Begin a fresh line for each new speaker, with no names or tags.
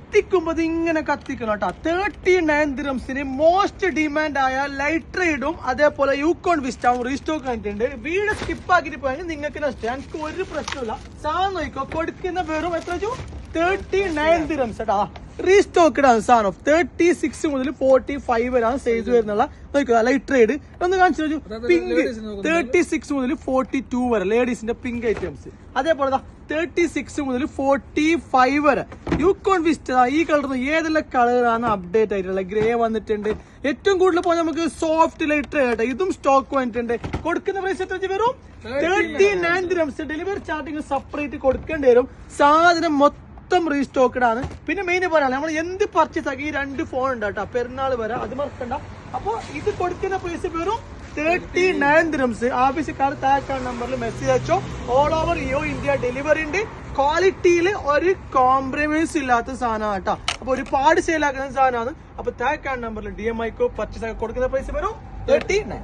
കത്തിക്കുമ്പോ ഇങ്ങനെ കത്തിക്കണം കേട്ടോ. 39 dirhamsന് most demand ആയ ലൈറ്റ് റൈഡും അതേപോലെ യൂക്കോൺ വിസ്റ്റാവും റീസ്റ്റോക്ക് ആയിട്ടുണ്ട്. വീട് സ്കിപ്പ് ആക്കിട്ട് പോയാൽ നിങ്ങൾക്ക് നഷ്ടം. എനിക്ക് ഒരു പ്രശ്നമില്ല. സാധനം നോക്കിക്കോ, കൊടുക്കുന്ന വെറും എത്ര 39 dirhams കേട്ടോ. റീസ്റ്റോക്ക്ഡ് ആണ് സാധനം. 36 മുതൽ 45 വരെയാണ് സൈസ് വരുന്നുള്ള. നോക്കുക ലൈറ്റ് റൈഡ് ഒന്ന് കാണിച്ചു. പിങ്ക് 36 മുതൽ 42 വരെ ലേഡീസിന്റെ പിങ്ക് ഐറ്റംസ്. അതേപോലെ 36 മുതൽ 45 വരെ യൂക്കോൺ വിസ്റ്റ. ഈ കളർ ഏതെല്ലാം കളറാണ് അപ്ഡേറ്റ് ആയിട്ടുള്ളത്. ഗ്രേ വന്നിട്ടുണ്ട്. ഏറ്റവും കൂടുതൽ പോയാൽ നമുക്ക് സോഫ്റ്റ് ലൈറ്റ് റൈഡ്. ഇതും സ്റ്റോക്ക് വന്നിട്ടുണ്ട്. കൊടുക്കുന്ന പ്രൈസ് എത്ര വരും? 39 dirhams. ഡെലിവറി ചാർജിങ് സെപ്പറേറ്റ് കൊടുക്കേണ്ടി വരും. സാധനം മൊത്തം റീസ്റ്റോക്ക്ഡ് ആണ്. പിന്നെ മെയിൻ പറയാം, നമ്മൾ എന്ത് പർച്ചേസ് ആക്കി ഈ 2 ഫോൺ ഉണ്ട് കേട്ടോ, പെരുന്നാൾ വരെ, അത് മറക്കണ്ട. അപ്പൊ ഇത് കൊടുക്കുന്ന പ്രൈസ് വെറും 39 dirhams. ആവശ്യക്കാർ താഴെ നമ്പറിൽ മെസ്സേജ് അയച്ചോ. ഓൾ ഓവർ ഇന്ത്യ ഡെലിവറി ഉണ്ട്. ക്വാളിറ്റിയിൽ ഒരു കോംപ്രമൈസ് ഇല്ലാത്ത സാധനമാണ് കേട്ടോ. അപ്പൊ ഒരുപാട് സെയിൽ ആക്കുന്ന സാധനമാണ്. അപ്പൊ താഴെ നമ്പറിൽ DMIക്കോ പർച്ചേസ് ആക്കി കൊടുക്കുന്ന പ്രൈസ് വെറും 39.